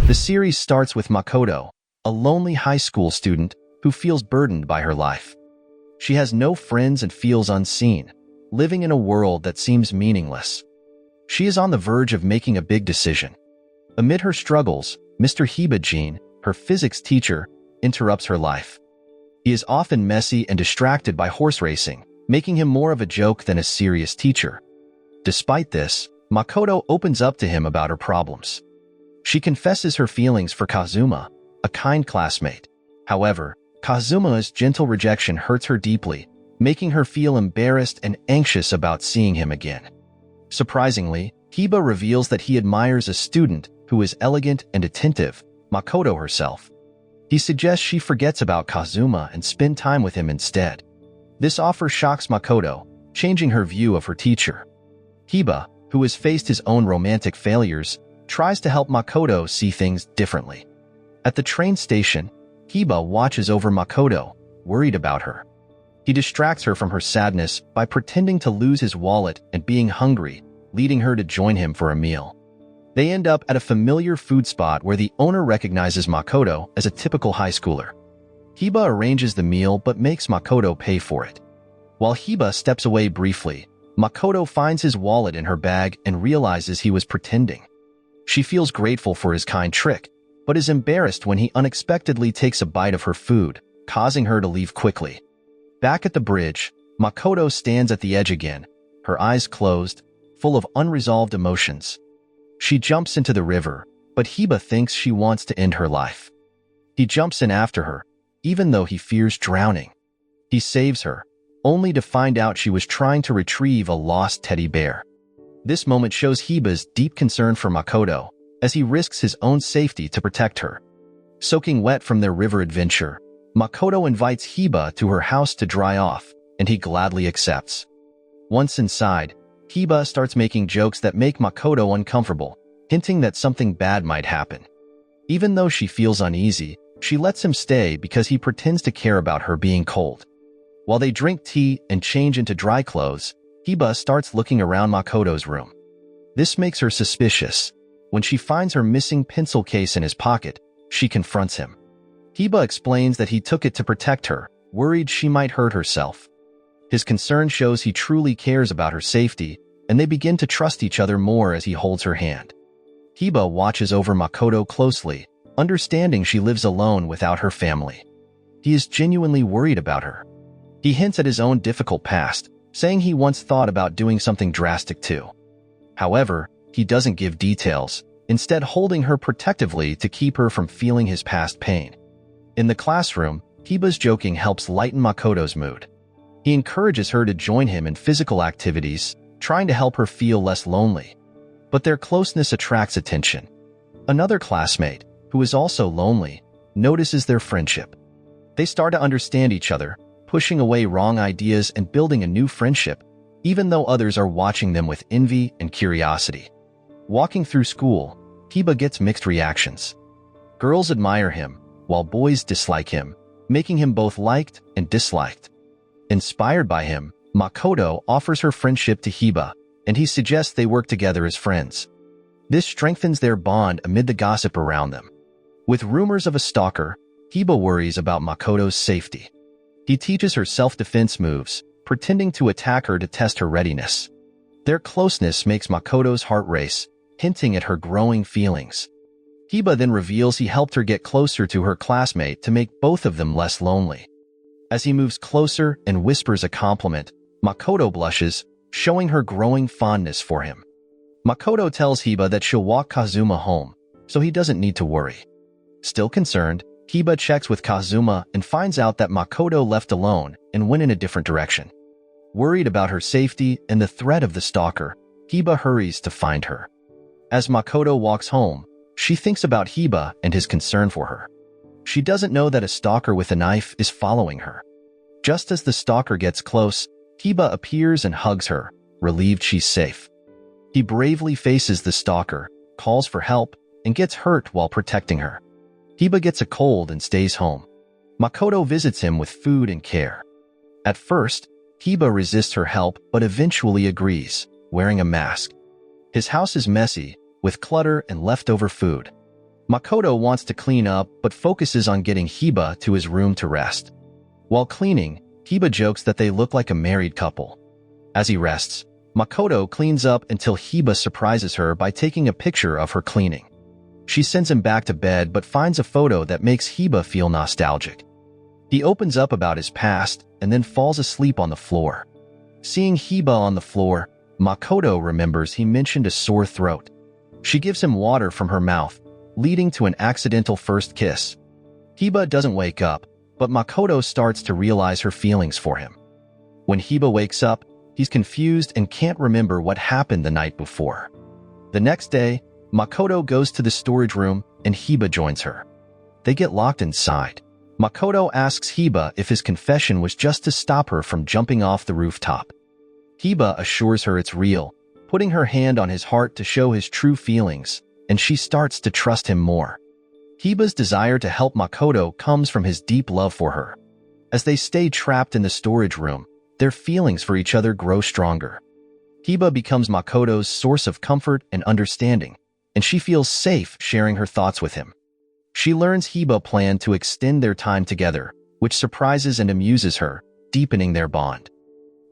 The series starts with Makoto, a lonely high school student who feels burdened by her life. She has no friends and feels unseen, living in a world that seems meaningless. She is on the verge of making a big decision. Amid her struggles, Mr. Haiba, her physics teacher, interrupts her life. He is often messy and distracted by horse racing, making him more of a joke than a serious teacher. Despite this, Makoto opens up to him about her problems. She confesses her feelings for Kazuma, a kind classmate. However, Kazuma's gentle rejection hurts her deeply, making her feel embarrassed and anxious about seeing him again. Surprisingly, Haiba reveals that he admires a student who is elegant and attentive, Makoto herself. He suggests she forgets about Kazuma and spend time with him instead. This offer shocks Makoto, changing her view of her teacher. Haiba, who has faced his own romantic failures, tries to help Makoto see things differently. At the train station, Haiba watches over Makoto, worried about her. He distracts her from her sadness by pretending to lose his wallet and being hungry, leading her to join him for a meal. They end up at a familiar food spot where the owner recognizes Makoto as a typical high schooler. Haiba arranges the meal but makes Makoto pay for it. While Haiba steps away briefly, Makoto finds his wallet in her bag and realizes he was pretending. She feels grateful for his kind trick, but is embarrassed when he unexpectedly takes a bite of her food, causing her to leave quickly. Back at the bridge, Makoto stands at the edge again, her eyes closed, full of unresolved emotions. She jumps into the river, but Haiba thinks she wants to end her life. He jumps in after her, even though he fears drowning. He saves her, only to find out she was trying to retrieve a lost teddy bear. This moment shows Haiba's deep concern for Makoto, as he risks his own safety to protect her. Soaking wet from their river adventure, Makoto invites Haiba to her house to dry off, and he gladly accepts. Once inside, Haiba starts making jokes that make Makoto uncomfortable, hinting that something bad might happen. Even though she feels uneasy, she lets him stay because he pretends to care about her being cold. While they drink tea and change into dry clothes, Haiba starts looking around Makoto's room. This makes her suspicious. When she finds her missing pencil case in his pocket, she confronts him. Haiba explains that he took it to protect her, worried she might hurt herself. His concern shows he truly cares about her safety, and they begin to trust each other more as he holds her hand. Haiba watches over Makoto closely, understanding she lives alone without her family. He is genuinely worried about her. He hints at his own difficult past, saying he once thought about doing something drastic too. However, he doesn't give details, instead holding her protectively to keep her from feeling his past pain. In the classroom, Haiba's joking helps lighten Makoto's mood. He encourages her to join him in physical activities, trying to help her feel less lonely. But their closeness attracts attention. Another classmate, who is also lonely, notices their friendship. They start to understand each other, pushing away wrong ideas and building a new friendship, even though others are watching them with envy and curiosity. Walking through school, Haiba gets mixed reactions. Girls admire him, while boys dislike him, making him both liked and disliked. Inspired by him, Makoto offers her friendship to Haiba, and he suggests they work together as friends. This strengthens their bond amid the gossip around them. With rumors of a stalker, Haiba worries about Makoto's safety. He teaches her self-defense moves, pretending to attack her to test her readiness. Their closeness makes Makoto's heart race, hinting at her growing feelings. Haiba then reveals he helped her get closer to her classmate to make both of them less lonely. As he moves closer and whispers a compliment, Makoto blushes, showing her growing fondness for him. Makoto tells Haiba that she'll walk Kazuma home, so he doesn't need to worry. Still concerned, Haiba checks with Kazuma and finds out that Makoto left alone and went in a different direction. Worried about her safety and the threat of the stalker, Haiba hurries to find her. As Makoto walks home, she thinks about Haiba and his concern for her. She doesn't know that a stalker with a knife is following her. Just as the stalker gets close, Haiba appears and hugs her, relieved she's safe. He bravely faces the stalker, calls for help, and gets hurt while protecting her. Haiba gets a cold and stays home. Makoto visits him with food and care. At first, Haiba resists her help but eventually agrees, wearing a mask. His house is messy, with clutter and leftover food. Makoto wants to clean up but focuses on getting Haiba to his room to rest. While cleaning, Haiba jokes that they look like a married couple. As he rests, Makoto cleans up until Haiba surprises her by taking a picture of her cleaning. She sends him back to bed but finds a photo that makes Haiba feel nostalgic. He opens up about his past and then falls asleep on the floor. Seeing Haiba on the floor, Makoto remembers he mentioned a sore throat. She gives him water from her mouth, leading to an accidental first kiss. Haiba doesn't wake up, but Makoto starts to realize her feelings for him. When Haiba wakes up, he's confused and can't remember what happened the night before. The next day, Makoto goes to the storage room and Haiba joins her. They get locked inside. Makoto asks Haiba if his confession was just to stop her from jumping off the rooftop. Haiba assures her it's real, putting her hand on his heart to show his true feelings, and she starts to trust him more. Haiba's desire to help Makoto comes from his deep love for her. As they stay trapped in the storage room, their feelings for each other grow stronger. Haiba becomes Makoto's source of comfort and understanding, and she feels safe sharing her thoughts with him. She learns Haiba planned to extend their time together, which surprises and amuses her, deepening their bond.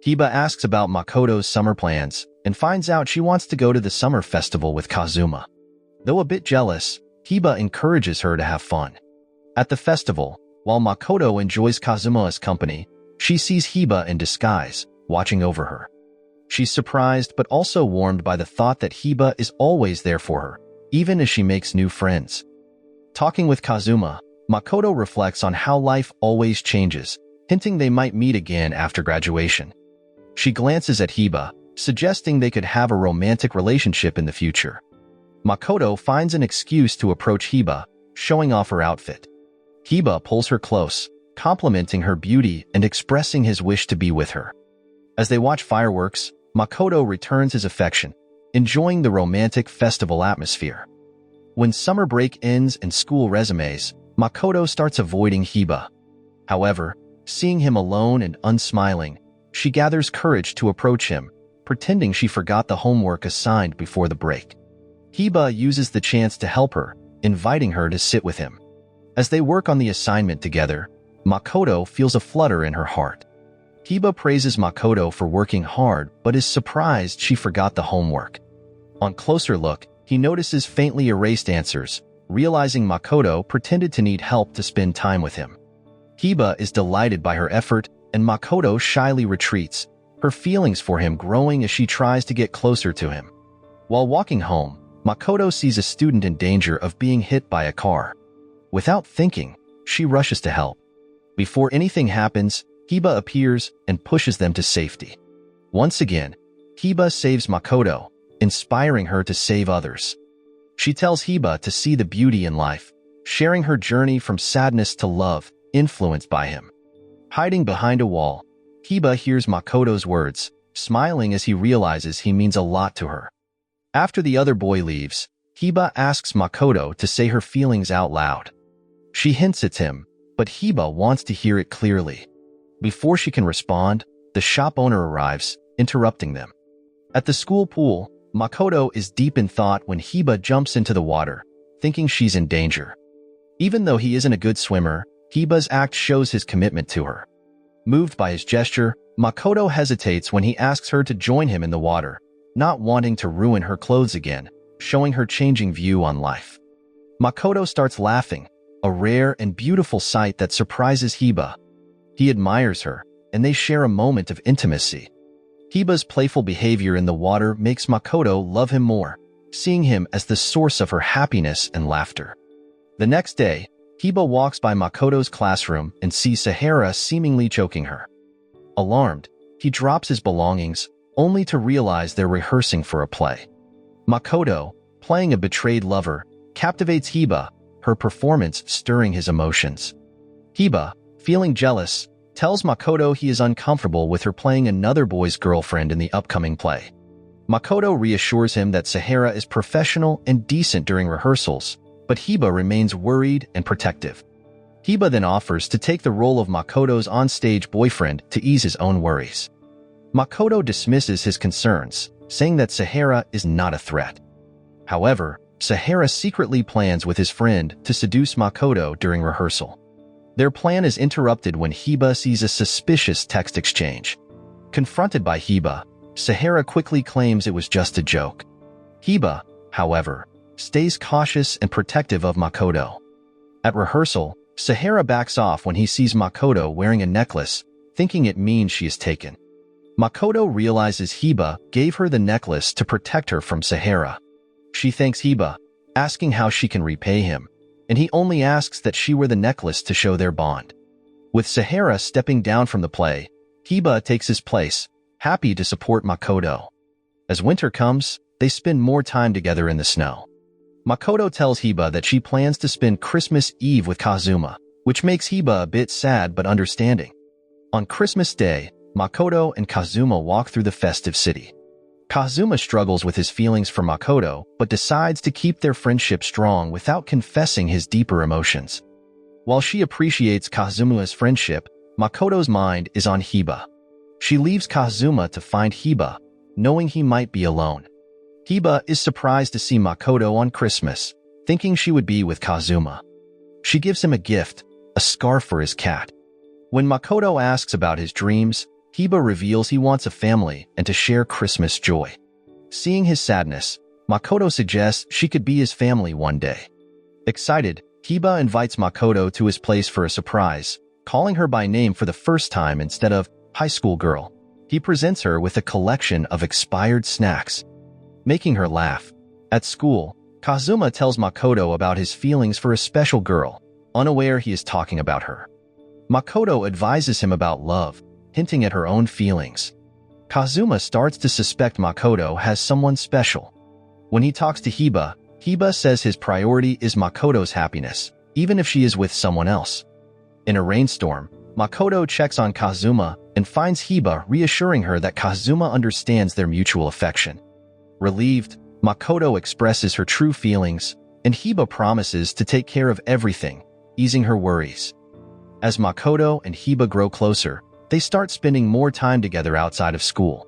Haiba asks about Makoto's summer plans and finds out she wants to go to the summer festival with Kazuma. Though a bit jealous, Haiba encourages her to have fun. At the festival, while Makoto enjoys Kazuma's company, she sees Haiba in disguise, watching over her. She's surprised but also warmed by the thought that Haiba is always there for her, even as she makes new friends. Talking with Kazuma, Makoto reflects on how life always changes, hinting they might meet again after graduation. She glances at Haiba, suggesting they could have a romantic relationship in the future. Makoto finds an excuse to approach Haiba, showing off her outfit. Haiba pulls her close, complimenting her beauty and expressing his wish to be with her. As they watch fireworks, Makoto returns his affection, enjoying the romantic festival atmosphere. When summer break ends and school resumes, Makoto starts avoiding Haiba. However, seeing him alone and unsmiling, she gathers courage to approach him, pretending she forgot the homework assigned before the break. Haiba uses the chance to help her, inviting her to sit with him. As they work on the assignment together, Makoto feels a flutter in her heart. Haiba praises Makoto for working hard but is surprised she forgot the homework. On closer look, he notices faintly erased answers, realizing Makoto pretended to need help to spend time with him. Haiba is delighted by her effort, and Makoto shyly retreats, her feelings for him growing as she tries to get closer to him. While walking home, Makoto sees a student in danger of being hit by a car. Without thinking, she rushes to help. Before anything happens, Haiba appears and pushes them to safety. Once again, Haiba saves Makoto, inspiring her to save others. She tells Haiba to see the beauty in life, sharing her journey from sadness to love, influenced by him. Hiding behind a wall, Haiba hears Makoto's words, smiling as he realizes he means a lot to her. After the other boy leaves, Haiba asks Makoto to say her feelings out loud. She hints at him, but Haiba wants to hear it clearly. Before she can respond, the shop owner arrives, interrupting them. At the school pool, Makoto is deep in thought when Haiba jumps into the water, thinking she's in danger. Even though he isn't a good swimmer, Haiba's act shows his commitment to her. Moved by his gesture, Makoto hesitates when he asks her to join him in the water, not wanting to ruin her clothes again, showing her changing view on life. Makoto starts laughing, a rare and beautiful sight that surprises Haiba. He admires her, and they share a moment of intimacy. Haiba's playful behavior in the water makes Makoto love him more, seeing him as the source of her happiness and laughter. The next day, Haiba walks by Makoto's classroom and sees Sahara seemingly choking her. Alarmed, he drops his belongings, only to realize they're rehearsing for a play. Makoto, playing a betrayed lover, captivates Haiba, her performance stirring his emotions. Haiba, feeling jealous, tells Makoto he is uncomfortable with her playing another boy's girlfriend in the upcoming play. Makoto reassures him that Sahara is professional and decent during rehearsals, but Haiba remains worried and protective. Haiba then offers to take the role of Makoto's on-stage boyfriend to ease his own worries. Makoto dismisses his concerns, saying that Sahara is not a threat. However, Sahara secretly plans with his friend to seduce Makoto during rehearsal. Their plan is interrupted when Haiba sees a suspicious text exchange. Confronted by Haiba, Sahara quickly claims it was just a joke. Haiba, however, stays cautious and protective of Makoto. At rehearsal, Sahara backs off when he sees Makoto wearing a necklace, thinking it means she is taken. Makoto realizes Haiba gave her the necklace to protect her from Sahara. She thanks Haiba, asking how she can repay him, and he only asks that she wear the necklace to show their bond. With Sahara stepping down from the play, Haiba takes his place, happy to support Makoto. As winter comes, they spend more time together in the snow. Makoto tells Haiba that she plans to spend Christmas Eve with Kazuma, which makes Haiba a bit sad but understanding. On Christmas Day, Makoto and Kazuma walk through the festive city. Kazuma struggles with his feelings for Makoto, but decides to keep their friendship strong without confessing his deeper emotions. While she appreciates Kazuma's friendship, Makoto's mind is on Haiba. She leaves Kazuma to find Haiba, knowing he might be alone. Haiba is surprised to see Makoto on Christmas, thinking she would be with Kazuma. She gives him a gift, a scarf for his cat. When Makoto asks about his dreams, Haiba reveals he wants a family and to share Christmas joy. Seeing his sadness, Makoto suggests she could be his family one day. Excited, Haiba invites Makoto to his place for a surprise, calling her by name for the first time instead of "High School Girl." He presents her with a collection of expired snacks, making her laugh. At school, Kazuma tells Makoto about his feelings for a special girl, unaware he is talking about her. Makoto advises him about love, hinting at her own feelings. Kazuma starts to suspect Makoto has someone special. When he talks to Haiba, Haiba says his priority is Makoto's happiness, even if she is with someone else. In a rainstorm, Makoto checks on Kazuma and finds Haiba reassuring her that Kazuma understands their mutual affection. Relieved, Makoto expresses her true feelings, and Haiba promises to take care of everything, easing her worries. As Makoto and Haiba grow closer, they start spending more time together outside of school.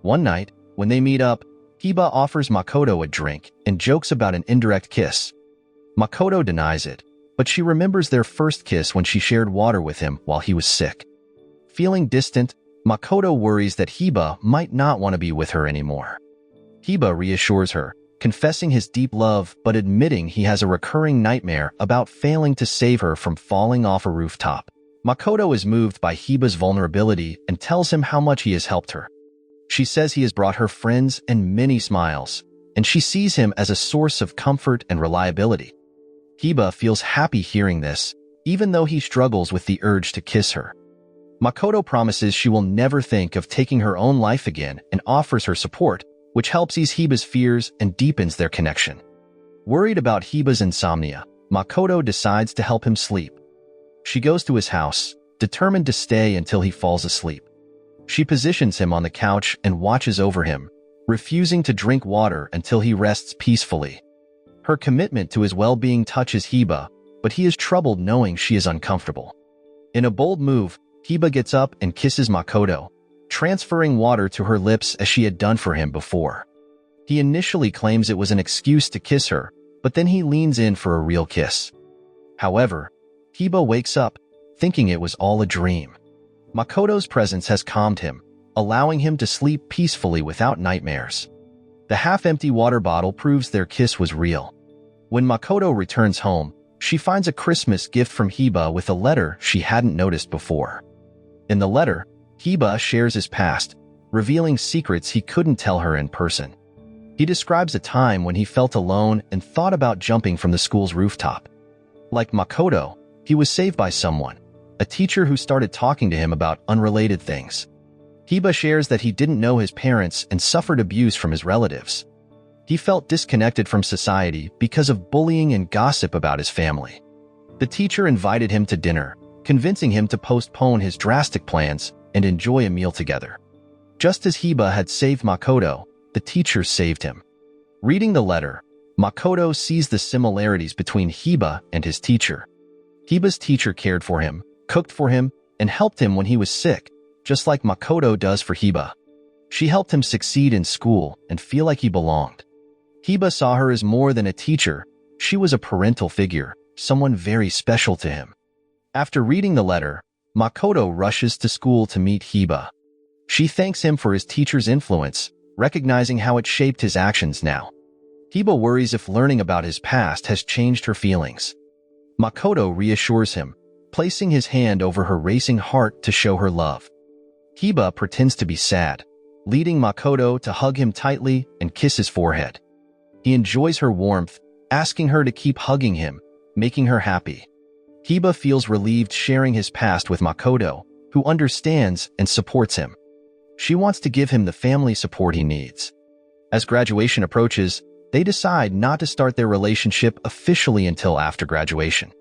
One night, when they meet up, Haiba offers Makoto a drink and jokes about an indirect kiss. Makoto denies it, but she remembers their first kiss when she shared water with him while he was sick. Feeling distant, Makoto worries that Haiba might not want to be with her anymore. Haiba reassures her, confessing his deep love but admitting he has a recurring nightmare about failing to save her from falling off a rooftop. Makoto is moved by Haiba's vulnerability and tells him how much he has helped her. She says he has brought her friends and many smiles, and she sees him as a source of comfort and reliability. Haiba feels happy hearing this, even though he struggles with the urge to kiss her. Makoto promises she will never think of taking her own life again and offers her support, which helps ease Haiba's fears and deepens their connection. Worried about Haiba's insomnia, Makoto decides to help him sleep. She goes to his house, determined to stay until he falls asleep. She positions him on the couch and watches over him, refusing to drink water until he rests peacefully. Her commitment to his well-being touches Haiba, but he is troubled knowing she is uncomfortable. In a bold move, Haiba gets up and kisses Makoto, transferring water to her lips as she had done for him before. He initially claims it was an excuse to kiss her, but then he leans in for a real kiss. However, Haiba wakes up, thinking it was all a dream. Makoto's presence has calmed him, allowing him to sleep peacefully without nightmares. The half-empty water bottle proves their kiss was real. When Makoto returns home, she finds a Christmas gift from Haiba with a letter she hadn't noticed before. In the letter, Haiba shares his past, revealing secrets he couldn't tell her in person. He describes a time when he felt alone and thought about jumping from the school's rooftop. Like Makoto, he was saved by someone, a teacher who started talking to him about unrelated things. Haiba shares that he didn't know his parents and suffered abuse from his relatives. He felt disconnected from society because of bullying and gossip about his family. The teacher invited him to dinner, convincing him to postpone his drastic plans and enjoy a meal together. Just as Haiba had saved Makoto, the teacher saved him. Reading the letter, Makoto sees the similarities between Haiba and his teacher. Haiba's teacher cared for him, cooked for him, and helped him when he was sick, just like Makoto does for Haiba. She helped him succeed in school and feel like he belonged. Haiba saw her as more than a teacher. She was a parental figure, someone very special to him. After reading the letter, Makoto rushes to school to meet Haiba. She thanks him for his teacher's influence, recognizing how it shaped his actions now. Haiba worries if learning about his past has changed her feelings. Makoto reassures him, placing his hand over her racing heart to show her love. Haiba pretends to be sad, leading Makoto to hug him tightly and kiss his forehead. He enjoys her warmth, asking her to keep hugging him, making her happy. Haiba feels relieved sharing his past with Makoto, who understands and supports him. She wants to give him the family support he needs. As graduation approaches, they decide not to start their relationship officially until after graduation.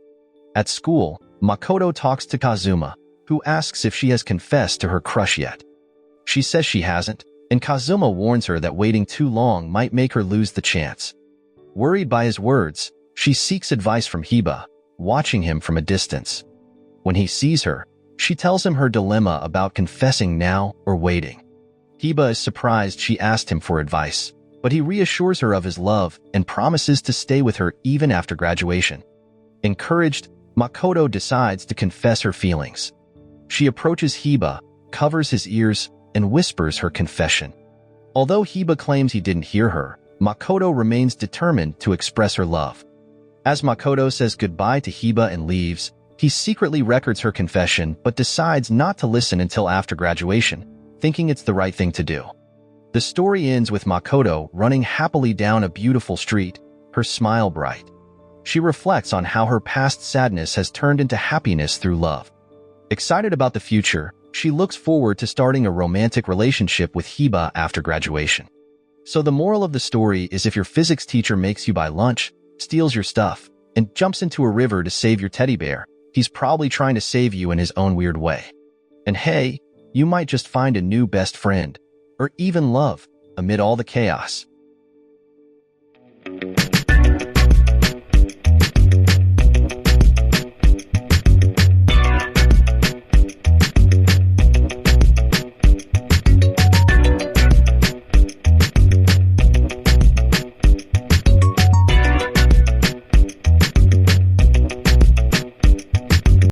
At school, Makoto talks to Kazuma, who asks if she has confessed to her crush yet. She says she hasn't, and Kazuma warns her that waiting too long might make her lose the chance. Worried by his words, she seeks advice from Haiba, watching him from a distance. When he sees her, she tells him her dilemma about confessing now or waiting. Haiba is surprised she asked him for advice, but he reassures her of his love and promises to stay with her even after graduation. Encouraged, Makoto decides to confess her feelings. She approaches Haiba, covers his ears, and whispers her confession. Although Haiba claims he didn't hear her, Makoto remains determined to express her love. As Makoto says goodbye to Haiba and leaves, he secretly records her confession but decides not to listen until after graduation, thinking it's the right thing to do. The story ends with Makoto running happily down a beautiful street, her smile bright. She reflects on how her past sadness has turned into happiness through love. Excited about the future, she looks forward to starting a romantic relationship with Haiba after graduation. So the moral of the story is if your physics teacher makes you buy lunch, steals your stuff, and jumps into a river to save your teddy bear, he's probably trying to save you in his own weird way. And hey, you might just find a new best friend, or even love, amid all the chaos.